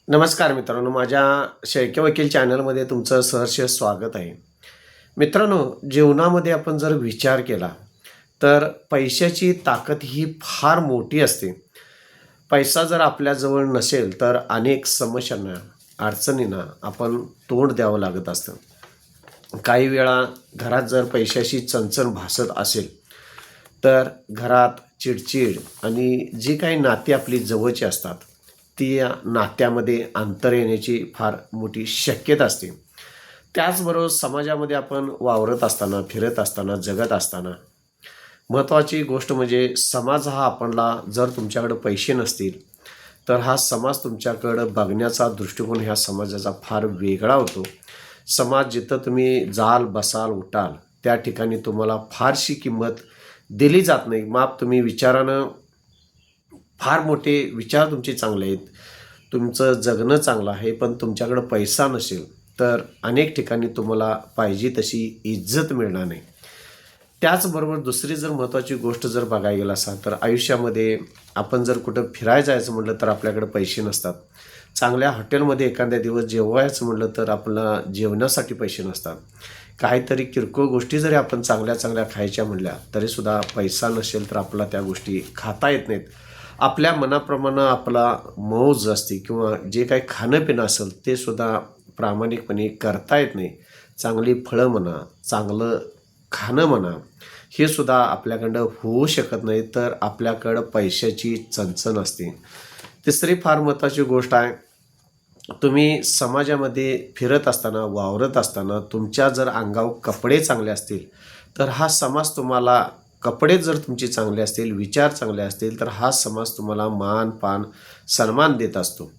नमस्कार मित्रांनो, माझ्या शैक्य वकील चॅनलमध्ये तुमचं सहर्ष स्वागत आहे. मित्रांनो, जीवनामध्ये आपण जर विचार केला तर पैशाची ताकद ही फार मोठी असते. पैसा जर आपल्याजवळ नसेल तर अनेक समस्यांना, अडचणींना आपण तोंड द्यावं लागत असतं. काही वेळा घरात जर पैशाची चणचण भासत असेल तर घरात चिडचिड आणि जी काही नाती आपली जवळची असतात ती या नात्यामध्ये अंतर येण्याची फार मोठी शक्यता असते. त्याचबरोबर समाजामध्ये आपण वावरत असताना, फिरत असताना, जगत असताना महत्त्वाची गोष्ट म्हणजे समाज हा आपणला जर तुमच्याकडे पैसे नसतील तर हा समाज तुमच्याकडं बघण्याचा दृष्टिकोन ह्या समाजाचा फार वेगळा होतो. समाज जिथं तुम्ही जाल, बसाल, उठाल त्या ठिकाणी तुम्हाला फारशी किंमत दिली जात नाही. माप तुम्ही विचारानं फार मोठे विचार तुमचे चांगले आहेत, तुमचं जगणं चांगलं आहे, पण तुमच्याकडं पैसा नसेल तर अनेक ठिकाणी तुम्हाला पाहिजे तशी इज्जत मिळणार नाही. त्याचबरोबर दुसरी जर महत्त्वाची गोष्ट जर बघायला गेला असाल तर आयुष्यामध्ये आपण जर कुठं फिरायला जायचं म्हटलं तर आपल्याकडे पैसे नसतात. चांगल्या हॉटेलमध्ये एखाद्या दिवस जेवायचं म्हटलं तर आपल्याला जेवणासाठी पैसे नसतात. काहीतरी किरकोळ गोष्टी जरी आपण चांगल्या चांगल्या खायच्या म्हटल्या तरीसुद्धा पैसा नसेल तर आपल्याला त्या गोष्टी खाता येत नाहीत. आपल्या मनाप्रमाणे आपला मौज असते किंवा जे काही खाणं-पिणं असेल ते सुद्धा प्रामाणिकपणे करता येत नाही. चांगली फळं म्हणा, चांगलं खाणं म्हणा, हे सुद्धा आपल्याकडं होऊ शकत नाही तर आपल्याकडं पैशाची चणचण असते. तिसरी फार महत्त्वाची गोष्ट आहे, तुम्ही समाजामध्ये फिरत असताना, वावरत असताना तुमच्या जर अंगावर कपडे चांगले असतील तर हा समाज तुम्हाला, कपडे जर तुमचे चांगले असतील, विचार चांगले असतील तर हा समाज तुम्हाला मान, पान, सन्मान देत असतो.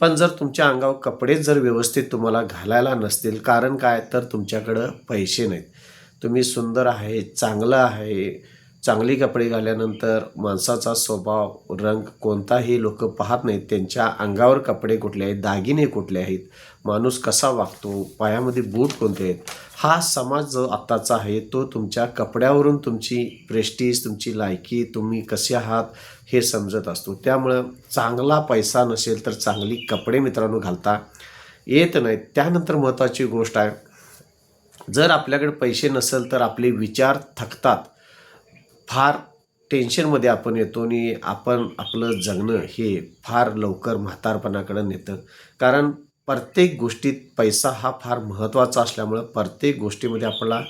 पण जर तुमच्या अंगावर कपडे जर व्यवस्थित तुम्हाला घालायला नसतील, कारण काय तर तुमच्याकडं पैसे नाहीत. तुम्ही सुंदर आहे, चांगलं आहे, चांगली कपडे घातल्यानंतर माणसाचा स्वभाव, रंग कोणताही लोक पाहत नाहीत. त्यांच्या अंगावर कपडे कुठले आहेत, दागिने कुठले आहेत, माणूस कसा वागतो, पायामध्ये बूट कोणते आहेत, हा समाज जो आत्ताचा आहे तो तुमच्या कपड्यावरून तुमची प्रेस्टीज, तुमची लायकी, तुम्ही कसे आहात हे समजत असतो. त्यामुळं चांगला पैसा नसेल तर चांगली कपडे मित्रांनो घालता येत नाहीत. त्यानंतर महत्त्वाची गोष्ट आहे, जर आपल्याकडे पैसे नसेल तर आपले विचार थकतात. फार टेन्शनमध्ये आपण येतो आणि आपण आपलं जगणं हे फार लवकर म्हातारपणाकडे नेतं. कारण प्रत्येक गोष्टीत पैसा हा फार महत्त्वाचा असल्यामुळं प्रत्येक गोष्टीमध्ये आपल्याला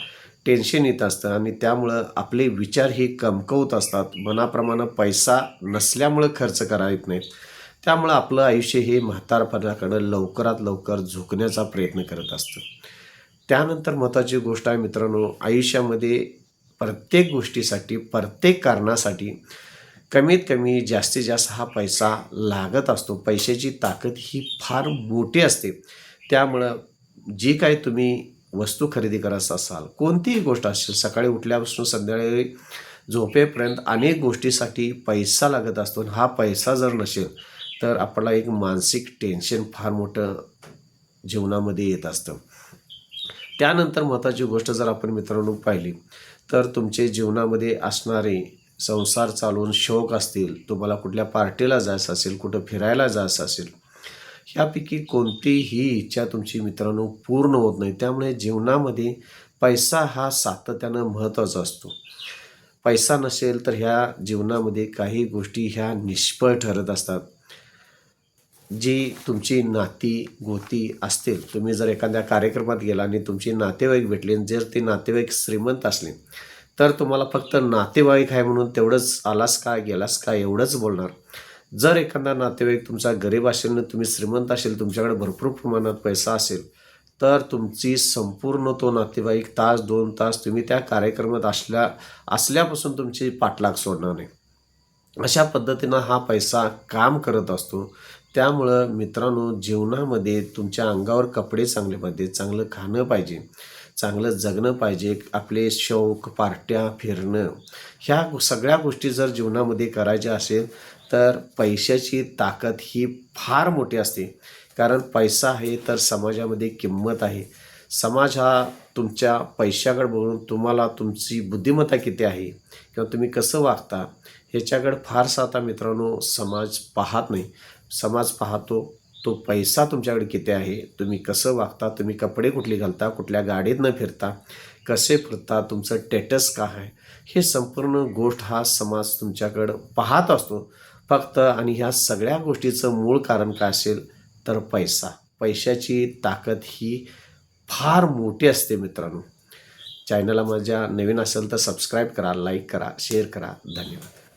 टेन्शन येत असतं आणि त्यामुळं आपले विचार हे कमकुवत असतात. मनाप्रमाणे पैसा नसल्यामुळं खर्च करा येत नाहीत. त्यामुळं आपलं आयुष्य हे म्हातारपणाकडं लवकरात लवकर झुकण्याचा प्रयत्न करत असतं. त्यानंतर महत्त्वाची गोष्ट आहे मित्रांनो, आयुष्यामध्ये प्रत्येक गोष्टीसाठी, प्रत्येक कारणासाठी कमीत कमी जास्तीत जास्त हा पैसा लागत असतो. पैशाची ताकद ही फार मोठी असते. त्यामुळं जी काही तुम्ही वस्तू खरेदी करत असाल, कोणतीही गोष्ट असेल, सकाळी उठल्यापासून संध्याकाळी झोपेपर्यंत अनेक गोष्टीसाठी पैसा लागत असतो. हा पैसा जर नसेल तर आपल्याला एक मानसिक टेन्शन फार मोठं जीवनामध्ये येत असतं. त्यानंतर महत्त्वाची गोष्ट जर आपण मित्रांनो पाहिली तर तुमचे जीवनामध्ये असणारे संसार चालवून शौक असतील, तुम्हाला कुठल्या पार्टीला जायचं असेल, कुठं फिरायला जायचं असेल, ह्यापैकी कोणतीही इच्छा तुमची मित्रांनो पूर्ण होत नाही. त्यामुळे जीवनामध्ये पैसा हा सातत्यानं महत्त्वाचा असतो. पैसा नसेल तर ह्या जीवनामध्ये काही गोष्टी ह्या निष्फळ ठरत असतात. जी तुमची नाती गोती असतील, तुम्ही जर एखाद्या कार्यक्रमात गेला आणि तुमचे नातेवाईक भेटले आणि जर ते नातेवाईक श्रीमंत असले तर तुम्हाला फक्त नातेवाईक आहे म्हणून तेवढंच आलास का, गेलास का एवढंच बोलणार. जर एखादा नातेवाईक तुमचा गरीब असेल आणि तुम्ही श्रीमंत असेल, तुमच्याकडे भरपूर प्रमाणात पैसा असेल तर तुमची संपूर्ण तो नातेवाईक तास 2 तास तुम्ही त्या कार्यक्रमात असल्यापासून तुमची पाठलाग सोडणार नाही. अशा पद्धतीनं हा पैसा काम करत असतो. त्यामुळं मित्रांनो, जीवनामध्ये तुमच्या अंगावर कपडे चांगले पाहिजे, चांगलं खाणं पाहिजे, चांगलं जगणं पाहिजे, आपले शौक, पार्ट्या, फिरणं, ह्या सगळ्या गोष्टी जर जीवनामध्ये करायच्या असेल तर पैशाची ताकद ही फार मोठी असते. कारण पैसा आहे तर समाजामध्ये किंमत आहे. समाज हा तुमच्या पैशाकडे बघून तुम्हाला तुमची बुद्धिमत्ता किती आहे किंवा तुम्ही कसं वागता ह्याच्याकडे फारसा आता मित्रांनो समाज पाहत नाही. समाज पाहतो तो पैसा तुमच्याकडे किती आहे, तुम्ही कसं वागता, तुम्ही कपडे कुठली घालता, कुठल्या गाडीतनं फिरता, कसे फिरता, तुमचं स्टेटस काय आहे, हे संपूर्ण गोष्ट हा समाज तुमच्याकडं पाहत असतो फक्त. आणि ह्या सगळ्या गोष्टीचं मूळ कारण काय असेल तर पैसा. पैशाची ताकद ही फार मोठी असते मित्रांनो. चॅनलला माझ्या नवीन असेल तर सबस्क्राईब करा, लाईक करा, शेअर करा. धन्यवाद.